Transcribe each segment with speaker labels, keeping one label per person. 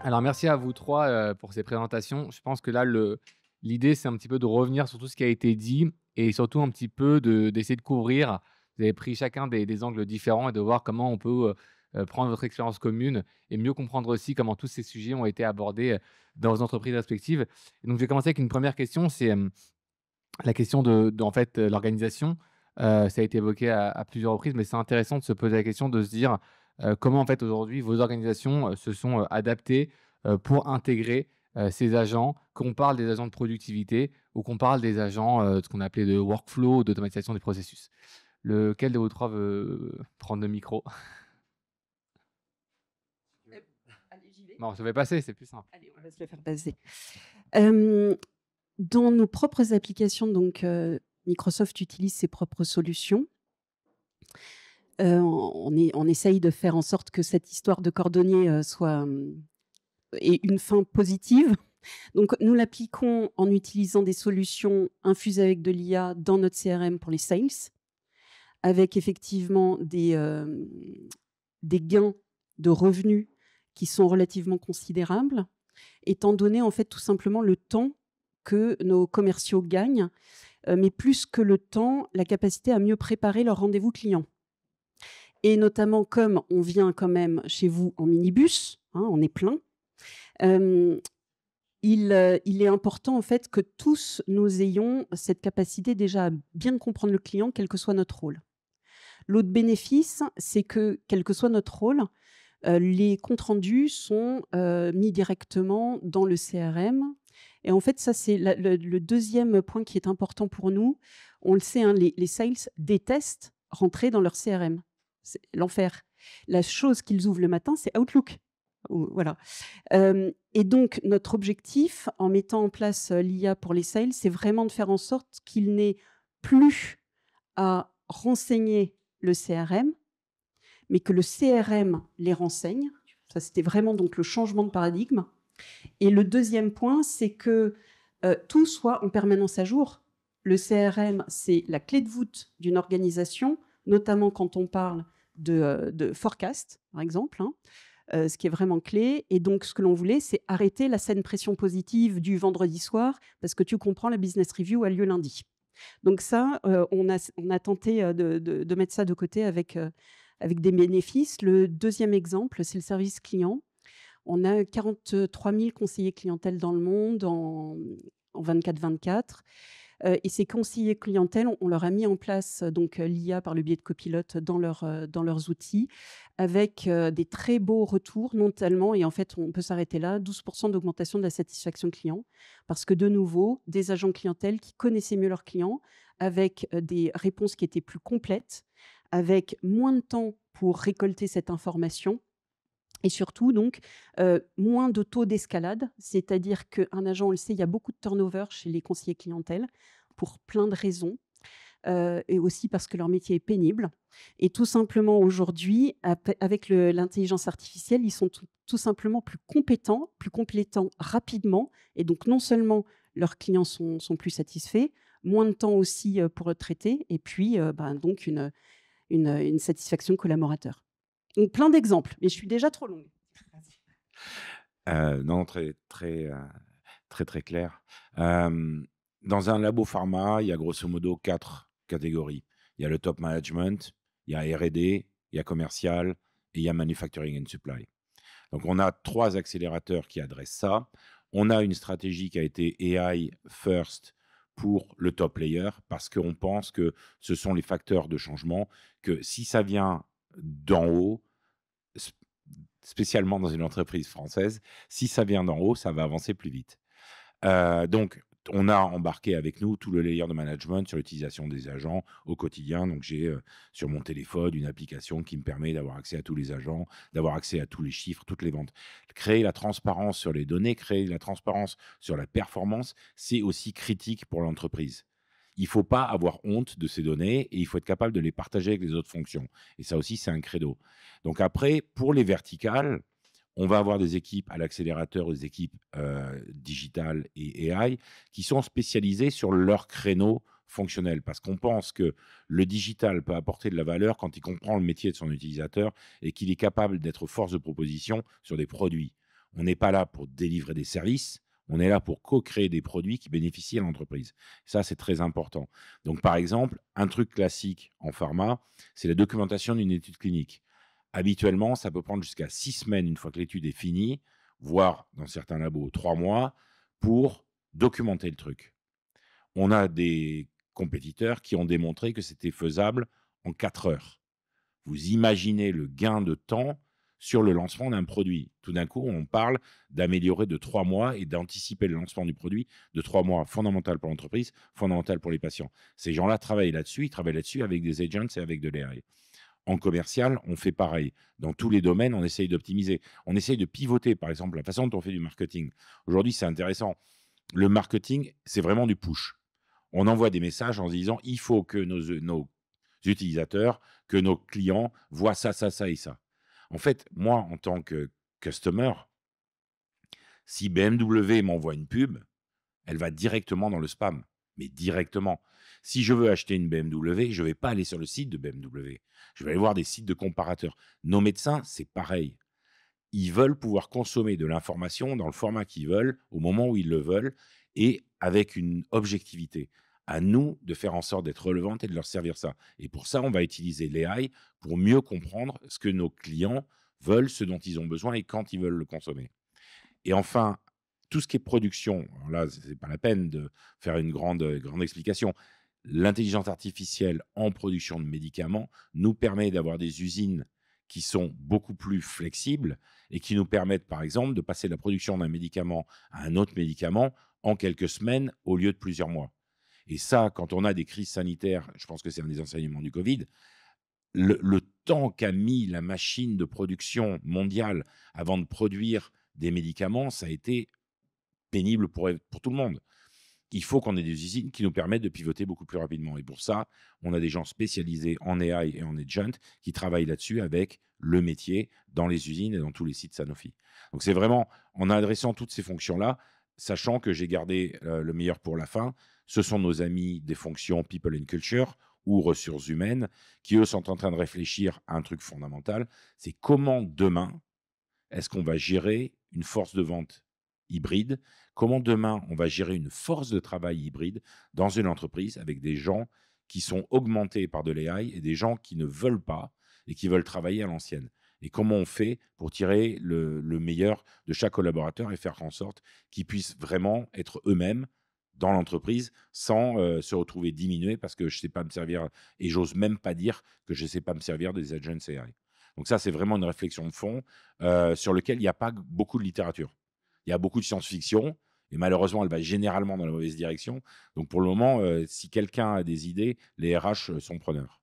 Speaker 1: Alors, merci à vous 3 pour ces présentations. Je pense que là, l'idée, c'est un petit peu de revenir sur tout ce qui a été dit et surtout un petit peu d'essayer de couvrir. Vous avez pris chacun des angles différents et de voir comment on peut, prendre votre expérience commune et mieux comprendre aussi comment tous ces sujets ont été abordés, dans vos entreprises respectives. Et donc, je vais commencer avec une première question, c'est, la question en fait, l'organisation. Ça a été évoqué à plusieurs reprises, mais c'est intéressant de se poser la question, de se dire, comment en fait aujourd'hui vos organisations, se sont, adaptées, pour intégrer, ces agents, qu'on parle des agents de productivité ou qu'on parle des agents, de ce qu'on appelait de workflow, d'automatisation des processus. Lequel de vous 3 veut prendre le micro?
Speaker 2: Heu, allez, j'y vais.
Speaker 1: Non, je vais passer, c'est plus simple.
Speaker 2: Allez, on va se le faire passer. Hem, dans nos propres applications, donc Microsoft utilise ses propres solutions. On essaye de faire en sorte que cette histoire de cordonnier, soit, ait une fin positive. Donc nous l'appliquons en utilisant des solutions infusées avec de l'IA dans notre CRM pour les sales, avec effectivement des gains de revenus qui sont relativement considérables, étant donné, en fait, tout simplement le temps que nos commerciaux gagnent, mais plus que le temps, la capacité à mieux préparer leurs rendez-vous clients. Et notamment, comme on vient quand même chez vous en minibus, hein, on est plein, hem, il est important, en fait, que tous nous ayons cette capacité déjà à bien comprendre le client, quel que soit notre rôle. L'autre bénéfice, c'est que, quel que soit notre rôle, les comptes rendus sont, mis directement dans le CRM et en fait, ça, c'est le 2e point qui est important pour nous. On le sait, hein, les sales détestent rentrer dans leur CRM. C'est l'enfer. La chose qu'ils ouvrent le matin, c'est Outlook. Ou voilà. Et donc notre objectif, en mettant en place, l'IA pour les sales, c'est vraiment de faire en sorte qu'ils n'aient plus à renseigner le CRM, mais que le CRM les renseigne. Ça, c'était vraiment donc le changement de paradigme. Et le 2e point, c'est que, tout soit en permanence à jour. Le CRM, c'est la clé de voûte d'une organisation, notamment quand on parle de forecast, par exemple, hein, ce qui est vraiment clé. Et donc ce que l'on voulait, c'est arrêter la saine pression positive du vendredi soir, parce que tu comprends, la business review a lieu lundi. Donc ça, on a tenté, de mettre ça de côté avec des bénéfices. Le 2e exemple, c'est le service client. On a 43 000 conseillers clientèle dans le monde en 24/24. Et ces conseillers clientèle, on leur a mis en place donc l'IA par le biais de copilotes dans leurs outils, avec des très beaux retours, notamment, et en fait, on peut s'arrêter là, 12 d'augmentation de la satisfaction client. Parce que de nouveau, des agents clientèle qui connaissaient mieux leurs clients, avec des réponses qui étaient plus complètes, avec moins de temps pour récolter cette information et surtout donc, moins de taux d'escalade. C'est-à-dire qu'un agent, on le sait, il y a beaucoup de turnover chez les conseillers clientèle pour plein de raisons, et aussi parce que leur métier est pénible. Et tout simplement aujourd'hui, avec l'intelligence artificielle, ils sont tout simplement plus compétents rapidement, et donc non seulement leurs clients sont plus satisfaits, moins de temps aussi, pour le traiter, et puis, donc une satisfaction collaborateur. Donc plein d'exemples, mais je suis déjà trop longue.
Speaker 3: Non, très clair. Hem, Dans un labo pharma, il y a grosso modo 4 catégories. Il y a le top management, il y a R&D, il y a commercial et il y a manufacturing and supply. Donc on a 3 accélérateurs qui adressent ça. On a une stratégie qui a été AI first pour le top layer parce qu'on pense que ce sont les facteurs de changement, que si ça vient d'en haut, spécialement dans une entreprise française, si ça vient d'en haut, ça va avancer plus vite. Donc, on a embarqué avec nous tout le layer de management sur l'utilisation des agents au quotidien. Donc, j'ai sur mon téléphone une application qui me permet d'avoir accès à tous les agents, d'avoir accès à tous les chiffres, toutes les ventes. Créer la transparence sur les données, créer la transparence sur la performance, c'est aussi critique pour l'entreprise. Il ne faut pas avoir honte de ces données et il faut être capable de les partager avec les autres fonctions. Et ça aussi, c'est un credo. Donc après, pour les verticales, on va avoir des équipes à l'accélérateur, des équipes digitales et AI qui sont spécialisées sur leur créneau fonctionnel. Parce qu'on pense que le digital peut apporter de la valeur quand il comprend le métier de son utilisateur et qu'il est capable d'être force de proposition sur des produits. On n'est pas là pour délivrer des services, on est là pour co-créer des produits qui bénéficient à l'entreprise. Ça, c'est très important. Donc, par exemple, un truc classique en pharma, c'est la documentation d'une étude clinique. Habituellement, ça peut prendre jusqu'à 6 semaines une fois que l'étude est finie, voire dans certains labos 3 mois, pour documenter le truc. On a des compétiteurs qui ont démontré que c'était faisable en 4 heures. Vous imaginez le gain de temps sur le lancement d'un produit. Tout d'un coup, on parle d'améliorer de 3 mois et d'anticiper le lancement du produit de 3 mois. Fondamental pour l'entreprise, fondamental pour les patients. Ces gens-là travaillent là-dessus, ils travaillent là-dessus avec des agents et avec de l'AI. En commercial, on fait pareil. Dans tous les domaines, on essaye d'optimiser. On essaye de pivoter, par exemple, la façon dont on fait du marketing. Aujourd'hui, c'est intéressant. Le marketing, c'est vraiment du push. On envoie des messages en se disant, il faut que nos utilisateurs, que nos clients voient ça, ça, ça et ça. En fait, moi, en tant que customer, si BMW m'envoie une pub, elle va directement dans le spam, mais directement. Si je veux acheter une BMW, je ne vais pas aller sur le site de BMW. Je vais aller voir des sites de comparateurs. Nos médecins, c'est pareil. Ils veulent pouvoir consommer de l'information dans le format qu'ils veulent, au moment où ils le veulent, et avec une objectivité. À nous de faire en sorte d'être relevantes et de leur servir ça. Et pour ça, on va utiliser l'AI pour mieux comprendre ce que nos clients veulent, ce dont ils ont besoin et quand ils veulent le consommer. Et enfin, tout ce qui est production, alors là, ce n'est pas la peine de faire une grande explication. L'intelligence artificielle en production de médicaments nous permet d'avoir des usines qui sont beaucoup plus flexibles et qui nous permettent, par exemple, de passer de la production d'un médicament à un autre médicament en quelques semaines au lieu de plusieurs mois. Et ça, quand on a des crises sanitaires, je pense que c'est un des enseignements du Covid, le temps qu'a mis la machine de production mondiale avant de produire des médicaments, ça a été pénible pour tout le monde. Il faut qu'on ait des usines qui nous permettent de pivoter beaucoup plus rapidement. Et pour ça, on a des gens spécialisés en AI et en agent qui travaillent là-dessus avec le métier dans les usines et dans tous les sites Sanofi. Donc c'est vraiment en adressant toutes ces fonctions-là, sachant que j'ai gardé le meilleur pour la fin, ce sont nos amis des fonctions People and Culture ou ressources humaines qui, eux, sont en train de réfléchir à un truc fondamental, c'est comment demain est-ce qu'on va gérer une force de vente hybride? Comment demain on va gérer une force de travail hybride dans une entreprise avec des gens qui sont augmentés par de l'AI et des gens qui ne veulent pas et qui veulent travailler à l'ancienne? Et comment on fait pour tirer le meilleur de chaque collaborateur et faire en sorte qu'ils puissent vraiment être eux-mêmes dans l'entreprise sans se retrouver diminués parce que je ne sais pas me servir et j'ose même pas dire que je ne sais pas me servir des agents AI. Donc ça, c'est vraiment une réflexion de fond sur lequel il n'y a pas beaucoup de littérature. Il y a beaucoup de science-fiction et malheureusement, elle va généralement dans la mauvaise direction. Donc pour le moment, si quelqu'un a des idées, les RH sont preneurs.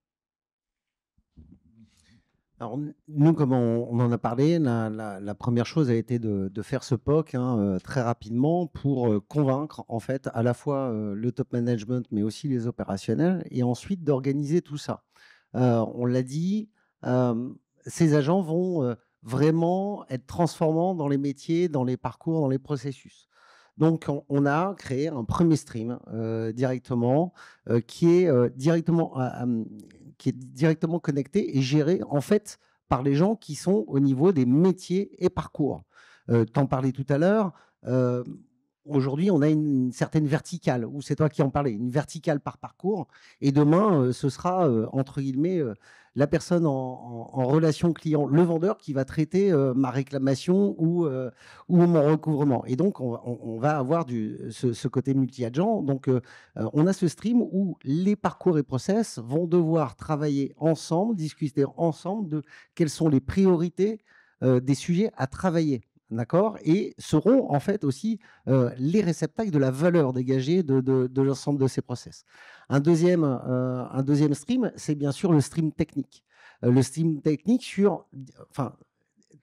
Speaker 4: Alors, nous, comme on en a parlé, la première chose a été de faire ce POC très rapidement pour convaincre en fait à la fois le top management mais aussi les opérationnels et ensuite d'organiser tout ça. On l'a dit, ces agents vont vraiment être transformants dans les métiers, dans les parcours, dans les processus. Donc, on a créé un premier stream directement qui est directement connecté et géré en fait par les gens qui sont au niveau des métiers et parcours. T'en parlais tout à l'heure. Aujourd'hui, on a une certaine verticale, ou c'est toi qui en parlais, une verticale par parcours. Et demain, ce sera, entre guillemets, la personne en relation client, le vendeur qui va traiter ma réclamation ou mon recouvrement. Et donc, on va avoir ce côté multi-agent. Donc, on a ce stream où les parcours et process vont devoir travailler ensemble, discuter ensemble de quelles sont les priorités des sujets à travailler. D'accord, et seront en fait aussi les réceptacles de la valeur dégagée de l'ensemble de ces process. Un deuxième stream, c'est bien sûr le stream technique. Le stream technique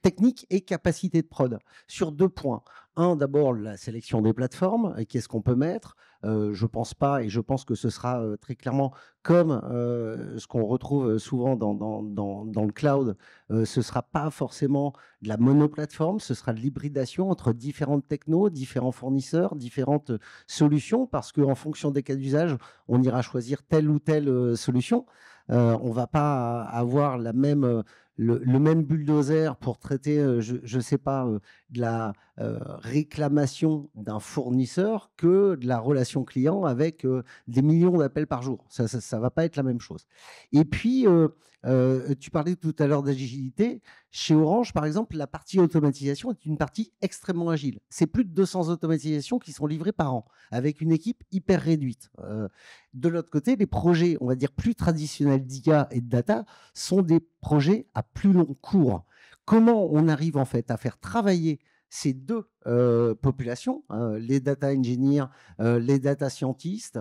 Speaker 4: technique et capacité de prod sur 2 points. Un, d'abord, la sélection des plateformes, qu'est-ce qu'on peut mettre. Je pense pas, et je pense que ce sera très clairement comme ce qu'on retrouve souvent dans le cloud, ce sera pas forcément de la monoplateforme, ce sera de l'hybridation entre différentes technos, différents fournisseurs, différentes solutions, parce qu'en fonction des cas d'usage, on ira choisir telle ou telle solution. On va pas avoir la même le même bulldozer pour traiter, je ne sais pas, de la réclamation d'un fournisseur que de la relation client avec des millions d'appels par jour. Ça ne va pas être la même chose. Et puis, tu parlais tout à l'heure d'agilité. Chez Orange, par exemple, la partie automatisation est une partie extrêmement agile. C'est plus de 200 automatisations qui sont livrées par an, avec une équipe hyper réduite. De l'autre côté, les projets, on va dire, plus traditionnels d'IA et de data sont des projets à plus long cours. Comment on arrive en fait à faire travailler ces deux populations, les data engineers, les data scientists,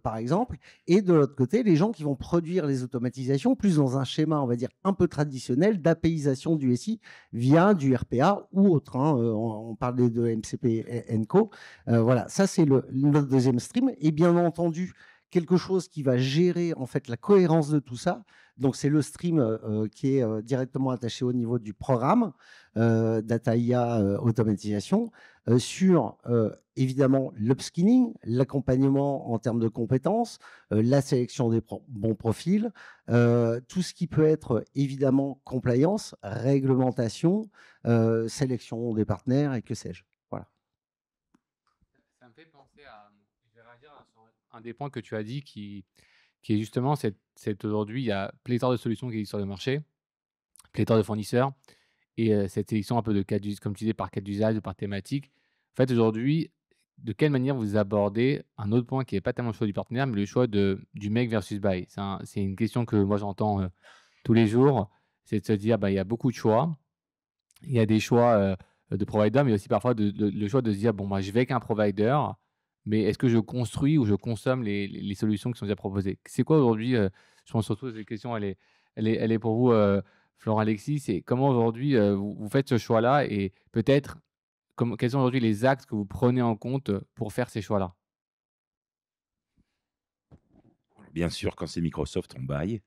Speaker 4: par exemple, et de l'autre côté, les gens qui vont produire les automatisations, plus dans un schéma, on va dire, un peu traditionnel d'APIisation du SI via du RPA ou autre. On parlait de MCP Co. Voilà, ça c'est notre deuxième stream. Et bien entendu, quelque chose qui va gérer en fait la cohérence de tout ça. Donc, c'est le stream qui est directement attaché au niveau du programme Data IA Automatisation sur évidemment l'upskilling, l'accompagnement en termes de compétences, la sélection des bons profils, tout ce qui peut être évidemment compliance, réglementation, sélection des partenaires et que sais-je. Voilà.
Speaker 1: Ça me fait penser à. Je vais réagir sur un des points que tu as dit qui est justement aujourd'hui, il y a pléthore de solutions qui existent sur le marché, pléthore de fournisseurs, et cette sélection un peu de cas d'usage, comme tu disais, par cas d'usage ou par thématique. En fait, aujourd'hui, de quelle manière vous abordez un autre point qui n'est pas tellement le choix du partenaire, mais le choix du make versus buy? C'est une question que moi j'entends tous les jours, c'est de se dire, il y a beaucoup de choix. Il y a des choix de provider, mais aussi parfois le choix de se dire, je vais avec un provider, mais est-ce que je construis ou je consomme les solutions qui sont déjà proposées? C'est quoi aujourd'hui, je pense surtout que cette question, elle est pour vous, Florent, Alexis, c'est comment aujourd'hui vous faites ce choix-là et peut-être quels sont aujourd'hui les axes que vous prenez en compte pour faire ces choix-là?
Speaker 3: Bien sûr, quand c'est Microsoft, on buy.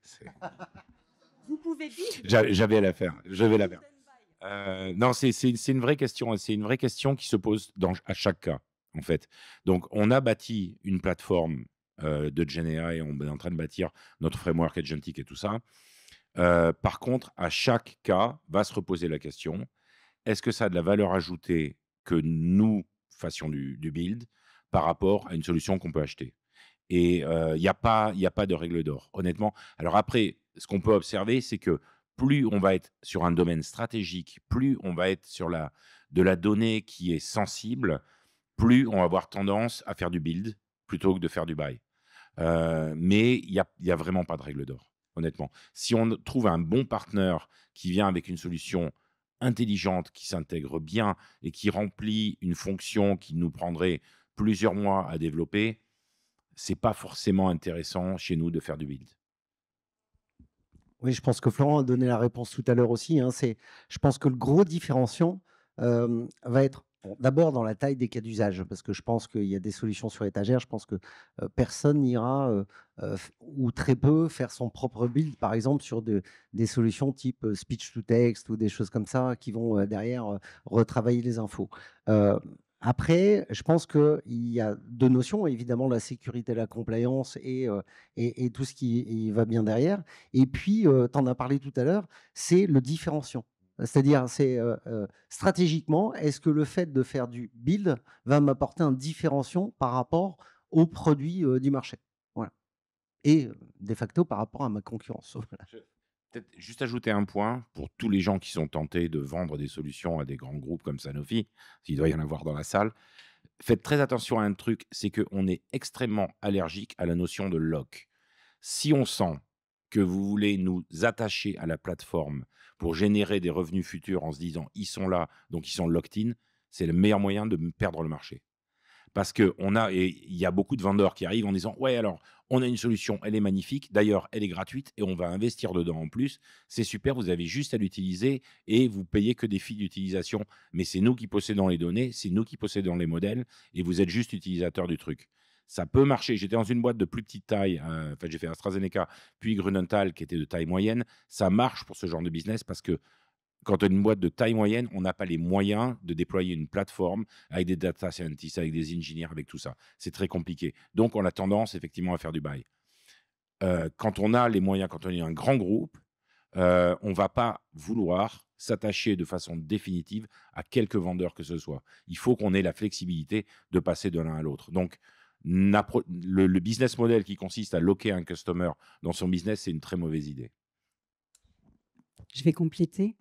Speaker 2: Vous pouvez dire.
Speaker 3: J'avais à la faire. Je vais la faire. Non, c'est une vraie question. C'est une vraie question qui se pose à chaque cas, en fait. Donc, on a bâti une plateforme de GenAI et on est en train de bâtir notre framework agentic et tout ça. Par contre, à chaque cas, va se reposer la question, est-ce que ça a de la valeur ajoutée que nous fassions du build par rapport à une solution qu'on peut acheter? Et il n'y a pas de règle d'or, honnêtement. Alors après, ce qu'on peut observer, c'est que plus on va être sur un domaine stratégique, plus on va être sur de la donnée qui est sensible, plus on va avoir tendance à faire du build plutôt que de faire du buy. Mais il y a vraiment pas de règle d'or, honnêtement. Si on trouve un bon partenaire qui vient avec une solution intelligente, qui s'intègre bien et qui remplit une fonction qui nous prendrait plusieurs mois à développer, c'est pas forcément intéressant chez nous de faire du build.
Speaker 4: Oui, je pense que Florent a donné la réponse tout à l'heure aussi. Je pense que le gros différenciant va être d'abord dans la taille des cas d'usage, parce que je pense qu'il y a des solutions sur étagère. Je pense que personne n'ira, ou très peu, faire son propre build, par exemple, sur des solutions type speech to text ou des choses comme ça qui vont derrière retravailler les infos. Après, je pense qu'il y a deux notions, évidemment la sécurité, la compliance et tout ce qui va bien derrière. Et puis, tu en as parlé tout à l'heure, c'est le différenciant. C'est-à-dire, stratégiquement, est-ce que le fait de faire du build va m'apporter un différenciant par rapport aux produits du marché? Voilà. Et de facto par rapport à ma concurrence. Voilà.
Speaker 3: Peut-être juste ajouter un point pour tous les gens qui sont tentés de vendre des solutions à des grands groupes comme Sanofi, s'il doit y en avoir dans la salle. Faites très attention à un truc, c'est qu'on est extrêmement allergique à la notion de lock. Si on sent que vous voulez nous attacher à la plateforme pour générer des revenus futurs en se disant ils sont là, donc ils sont locked in, c'est le meilleur moyen de perdre le marché. Parce qu'il y a beaucoup de vendeurs qui arrivent en disant « Ouais, alors, on a une solution, elle est magnifique. D'ailleurs, elle est gratuite et on va investir dedans en plus. C'est super, vous avez juste à l'utiliser et vous payez que des fees d'utilisation. Mais c'est nous qui possédons les données, c'est nous qui possédons les modèles et vous êtes juste utilisateur du truc. » Ça peut marcher. J'étais dans une boîte de plus petite taille. J'ai fait AstraZeneca, puis Grunenthal, qui était de taille moyenne. Ça marche pour ce genre de business parce que quand on a une boîte de taille moyenne, on n'a pas les moyens de déployer une plateforme avec des data scientists, avec des ingénieurs, avec tout ça. C'est très compliqué. Donc, on a tendance effectivement à faire du buy. Quand on a les moyens, quand on est un grand groupe, on ne va pas vouloir s'attacher de façon définitive à quelques vendeurs que ce soit. Il faut qu'on ait la flexibilité de passer de l'un à l'autre. Donc, le business model qui consiste à loquer un customer dans son business, c'est une très mauvaise idée.
Speaker 2: Je vais compléter.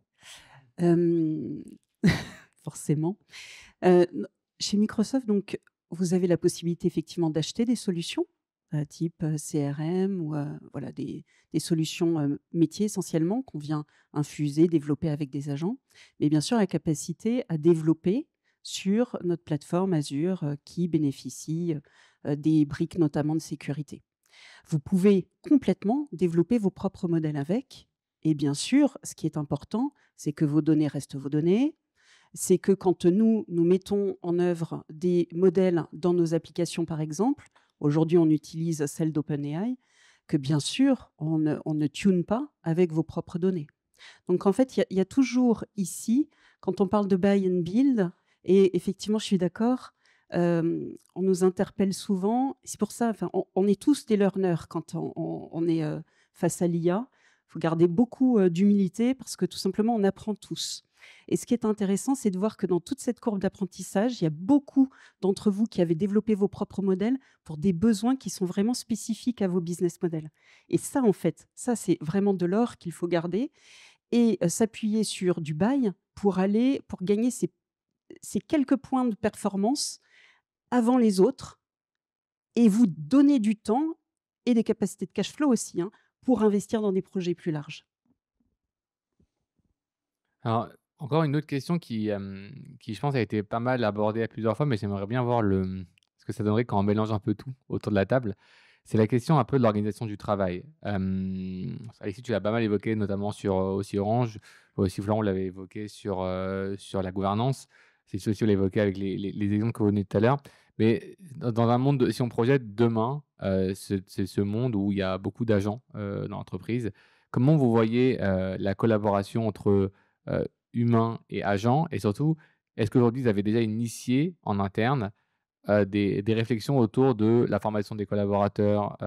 Speaker 2: Forcément. Euh, Chez Microsoft, donc, vous avez la possibilité effectivement d'acheter des solutions type CRM ou voilà, des solutions métiers essentiellement qu'on vient infuser, développer avec des agents. Mais bien sûr, la capacité à développer sur notre plateforme Azure qui bénéficie des briques notamment de sécurité. Vous pouvez complètement développer vos propres modèles avec. Et bien sûr, ce qui est important, c'est que vos données restent vos données. C'est que quand nous mettons en œuvre des modèles dans nos applications, par exemple, aujourd'hui on utilise celle d'OpenAI, que bien sûr on ne tune pas avec vos propres données. Donc en fait, il y a toujours ici, quand on parle de buy and build, et effectivement je suis d'accord, on nous interpelle souvent, c'est pour ça, enfin, on est tous des learners quand on est face à l'IA. Il faut garder beaucoup d'humilité parce que tout simplement on apprend tous. Et ce qui est intéressant, c'est de voir que dans toute cette courbe d'apprentissage, il y a beaucoup d'entre vous qui avez développé vos propres modèles pour des besoins qui sont vraiment spécifiques à vos business models. Et ça, en fait, ça, c'est vraiment de l'or qu'il faut garder et s'appuyer sur du buy pour gagner ces quelques points de performance avant les autres et vous donner du temps et des capacités de cash flow aussi pour investir dans des projets plus larges.
Speaker 1: Alors, encore une autre question qui, je pense, a été pas mal abordée à plusieurs fois, mais j'aimerais bien voir ce que ça donnerait quand on mélange un peu tout autour de la table. C'est la question un peu de l'organisation du travail. Alexis, tu l'as pas mal évoqué, notamment sur aussi Orange. Aussi, Florent l'avait évoqué sur la gouvernance. C'est aussi, on l'a évoqué avec les exemples que vous venez tout à l'heure. Mais dans un monde, si on projette demain, c'est ce monde où il y a beaucoup d'agents dans l'entreprise, comment vous voyez la collaboration entre humains et agents? Et surtout, est-ce qu'aujourd'hui, vous avez déjà initié en interne des réflexions autour de la formation des collaborateurs,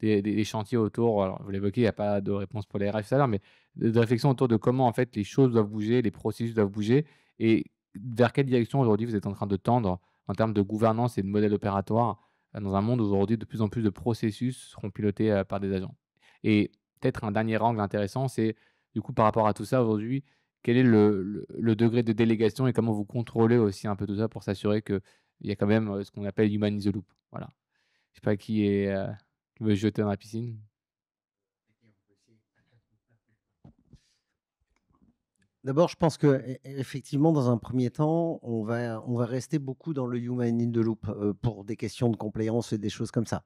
Speaker 1: des chantiers autour, alors vous l'évoquez, il n'y a pas de réponse pour les RH tout à l'heure, mais de réflexions autour de comment en fait les choses doivent bouger, les processus doivent bouger et vers quelle direction aujourd'hui vous êtes en train de tendre en termes de gouvernance et de modèle opératoire dans un monde où aujourd'hui de plus en plus de processus seront pilotés par des agents. Et peut-être un dernier angle intéressant, c'est du coup par rapport à tout ça aujourd'hui, quel est le degré de délégation et comment vous contrôlez aussi un peu tout ça pour s'assurer qu'il y a quand même ce qu'on appelle human in the loop. Voilà. Je sais pas qui veut se jeter dans la piscine.
Speaker 4: D'abord, je pense qu'effectivement, dans un premier temps, on va rester beaucoup dans le human in the loop pour des questions de compliance et des choses comme ça.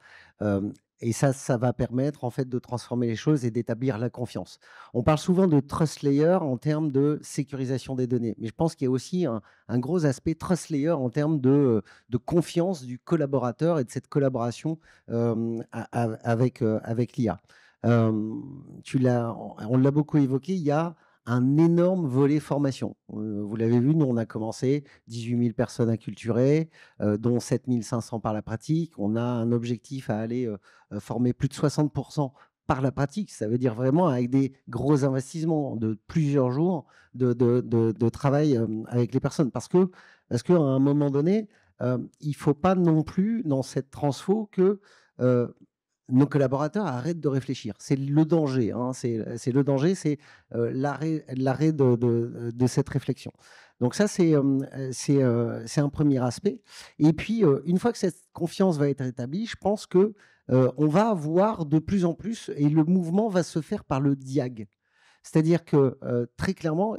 Speaker 4: Et ça va permettre en fait de transformer les choses et d'établir la confiance. On parle souvent de trust layer en termes de sécurisation des données, mais je pense qu'il y a aussi un gros aspect trust layer en termes de confiance du collaborateur et de cette collaboration avec l'IA. On l'a beaucoup évoqué, il y a un énorme volet formation. Vous l'avez vu, nous, on a commencé 18 000 personnes acculturées, dont 7 500 par la pratique. On a un objectif à aller former plus de 60% par la pratique. Ça veut dire vraiment avec des gros investissements de plusieurs jours de travail avec les personnes. Parce qu'à un moment donné, il ne faut pas non plus, dans cette transfo, que nos collaborateurs arrêtent de réfléchir. C'est le danger. C'est le danger, c'est l'arrêt de cette réflexion. Donc ça, c'est un premier aspect. Et puis, une fois que cette confiance va être établie, je pense que on va avoir de plus en plus, et le mouvement va se faire par le diag. C'est-à-dire que très clairement,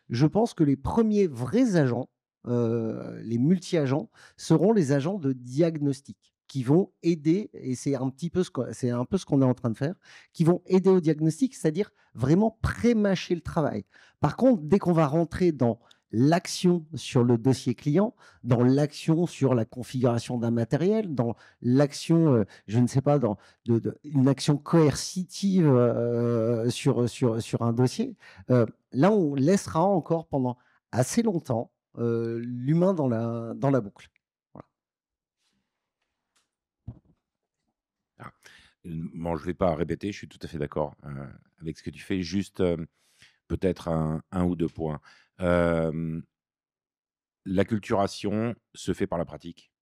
Speaker 4: je pense que les premiers vrais agents, les multi-agents, seront les agents de diagnostic qui vont aider, et c'est un peu ce qu'on est en train de faire, qui vont aider au diagnostic, c'est-à-dire vraiment pré-mâcher le travail. Par contre, dès qu'on va rentrer dans l'action sur le dossier client, dans l'action sur la configuration d'un matériel, dans l'action, je ne sais pas, dans une action coercitive sur un dossier, là, on laissera encore pendant assez longtemps l'humain dans la boucle.
Speaker 3: Bon, je ne vais pas répéter, je suis tout à fait d'accord avec ce que tu fais, juste peut-être un ou deux points. Euh, L'acculturation se fait par la pratique.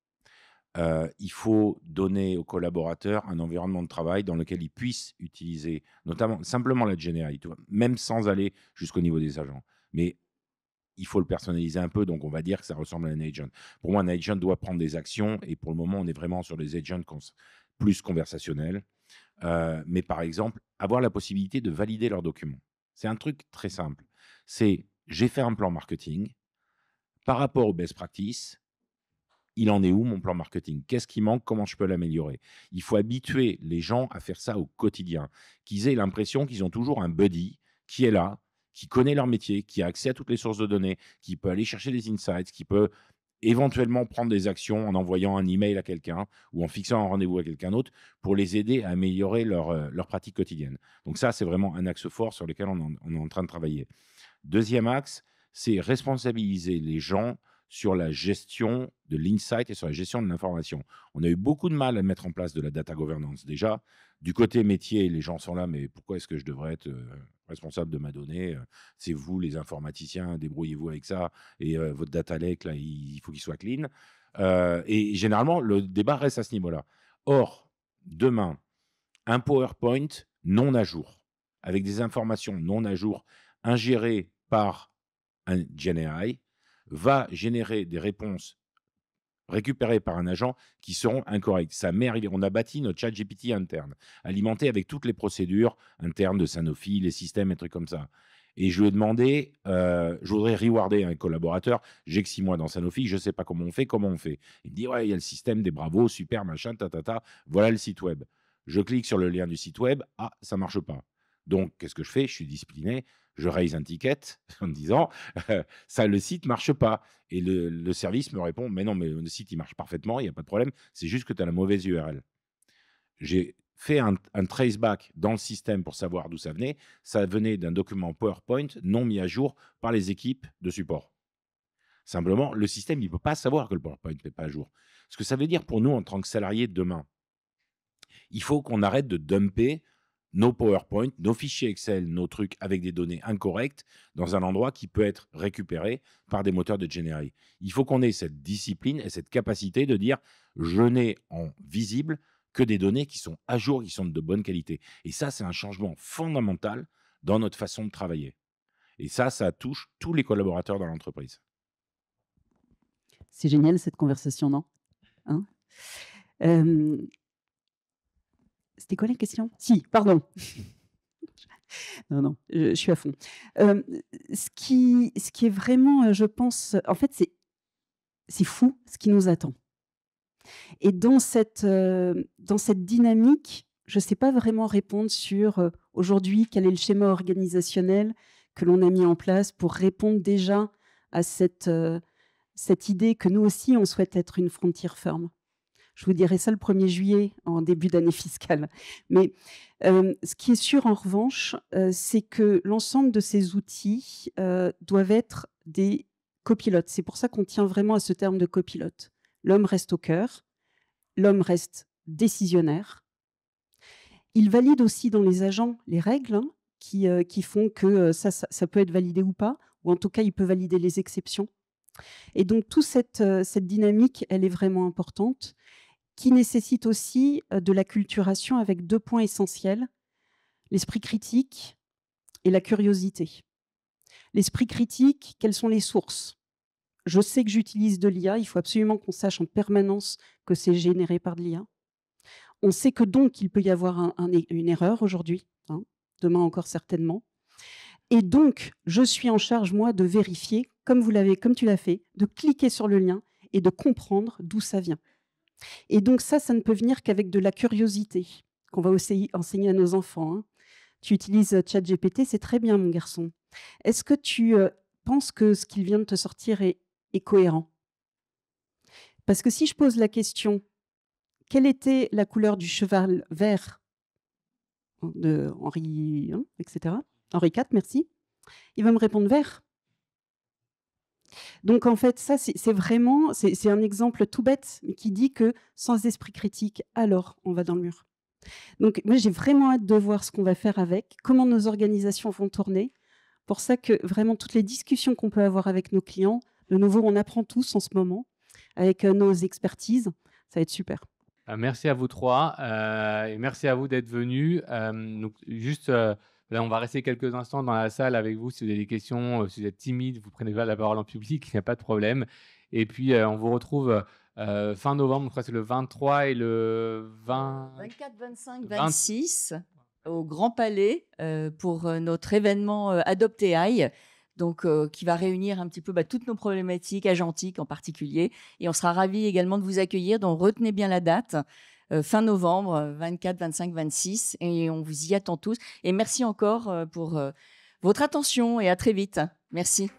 Speaker 3: Il faut donner aux collaborateurs un environnement de travail dans lequel ils puissent utiliser, notamment simplement la GenAI, tu vois, même sans aller jusqu'au niveau des agents. Mais il faut le personnaliser un peu, donc on va dire que ça ressemble à un agent. Pour moi, un agent doit prendre des actions, et pour le moment, on est vraiment sur des agents plus conversationnels. Mais par exemple, avoir la possibilité de valider leurs documents. C'est un truc très simple. C'est, j'ai fait un plan marketing, par rapport aux best practices, il en est où mon plan marketing? Qu'est-ce qui manque? Comment je peux l'améliorer? Il faut habituer les gens à faire ça au quotidien, qu'ils aient l'impression qu'ils ont toujours un buddy qui est là, qui connaît leur métier, qui a accès à toutes les sources de données, qui peut aller chercher des insights, qui peut éventuellement prendre des actions en envoyant un email à quelqu'un ou en fixant un rendez-vous à quelqu'un d'autre pour les aider à améliorer leur pratique quotidienne. Donc ça, c'est vraiment un axe fort sur lequel on est en train de travailler. Deuxième axe, c'est responsabiliser les gens sur la gestion de l'insight et sur la gestion de l'information. On a eu beaucoup de mal à mettre en place de la data governance. Déjà, du côté métier, les gens sont là, mais pourquoi est-ce que je devrais être responsable de ma donnée? C'est vous, les informaticiens, débrouillez-vous avec ça. Et votre data lake, là, il faut qu'il soit clean. Et généralement, le débat reste à ce niveau-là. Or, demain, un PowerPoint non à jour, avec des informations non à jour, ingérées par un GenAI, va générer des réponses récupérées par un agent qui seront incorrectes. Ça m'est arrivé. On a bâti notre chat GPT interne, alimenté avec toutes les procédures internes de Sanofi, les systèmes et trucs comme ça. Et je lui ai demandé, je voudrais rewarder un collaborateur, j'ai que 6 mois dans Sanofi, je ne sais pas comment on fait. Il me dit, ouais, il y a le système des bravos, super, machin, voilà le site web. Je clique sur le lien du site web, ça ne marche pas. Donc, qu'est-ce que je fais? Je suis discipliné, je raise un ticket en me disant, ça, le site ne marche pas. Et le service me répond, mais non, mais le site, il marche parfaitement, il n'y a pas de problème, c'est juste que tu as la mauvaise URL. J'ai fait un traceback dans le système pour savoir d'où ça venait. Ça venait d'un document PowerPoint non mis à jour par les équipes de support. Simplement, le système, il ne peut pas savoir que le PowerPoint n'est pas à jour. Ce que ça veut dire pour nous, en tant que salariés de demain, il faut qu'on arrête de dumper nos PowerPoint, nos fichiers Excel, nos trucs avec des données incorrectes dans un endroit qui peut être récupéré par des moteurs de GenAI. Il faut qu'on ait cette discipline et cette capacité de dire je n'ai en visible que des données qui sont à jour, qui sont de bonne qualité. Et ça, c'est un changement fondamental dans notre façon de travailler. Et ça touche tous les collaborateurs dans l'entreprise.
Speaker 2: C'est génial cette conversation, non? Hein? C'était quoi la question? Si, pardon. Non, je suis à fond. Ce qui est vraiment, je pense, en fait, c'est fou ce qui nous attend. Et dans cette dynamique, je ne sais pas vraiment répondre sur aujourd'hui quel est le schéma organisationnel que l'on a mis en place pour répondre déjà à cette idée que nous aussi, on souhaite être une frontière ferme. Je vous dirai ça le 1er juillet, en début d'année fiscale. Mais ce qui est sûr, en revanche, c'est que l'ensemble de ces outils doivent être des copilotes. C'est pour ça qu'on tient vraiment à ce terme de copilote. L'homme reste au cœur, l'homme reste décisionnaire. Il valide aussi dans les agents les règles qui font que ça peut être validé ou pas, ou en tout cas, il peut valider les exceptions. Et donc, toute cette dynamique, elle est vraiment importante, qui nécessite aussi de l'acculturation avec 2 points essentiels, l'esprit critique et la curiosité. L'esprit critique, quelles sont les sources? Je sais que j'utilise de l'IA, il faut absolument qu'on sache en permanence que c'est généré par de l'IA. On sait que donc il peut y avoir une erreur aujourd'hui, demain encore certainement. Et donc, je suis en charge, moi, de vérifier, comme tu l'as fait, de cliquer sur le lien et de comprendre d'où ça vient. Et donc ça ne peut venir qu'avec de la curiosité, qu'on va aussi enseigner à nos enfants. Tu utilises ChatGPT, c'est très bien, mon garçon. Est-ce que tu penses que ce qu'il vient de te sortir est cohérent? Parce que si je pose la question, quelle était la couleur du cheval vert de Henri, etc. Henri IV, merci. Il va me répondre vert. Donc, en fait, ça, c'est vraiment un exemple tout bête, mais qui dit que sans esprit critique, alors on va dans le mur. Donc, moi, j'ai vraiment hâte de voir ce qu'on va faire avec, comment nos organisations vont tourner. Pour ça que vraiment toutes les discussions qu'on peut avoir avec nos clients, de nouveau, on apprend tous en ce moment avec nos expertises. Ça va être super.
Speaker 1: Merci à vous trois et merci à vous d'être venus. Donc juste, là, on va rester quelques instants dans la salle avec vous. Si vous avez des questions, si vous êtes timide, vous prenez pas la parole en public, il n'y a pas de problème. Et puis, on vous retrouve fin novembre, je crois que c'est le 23 et le 20...
Speaker 5: 24, 25,
Speaker 1: 20
Speaker 5: 26 au Grand Palais pour notre événement Adopt AI, donc qui va réunir un petit peu toutes nos problématiques agentiques en particulier. Et on sera ravis également de vous accueillir. Donc retenez bien la date, fin novembre, 24, 25, 26. Et on vous y attend tous. Et merci encore pour votre attention et à très vite. Merci.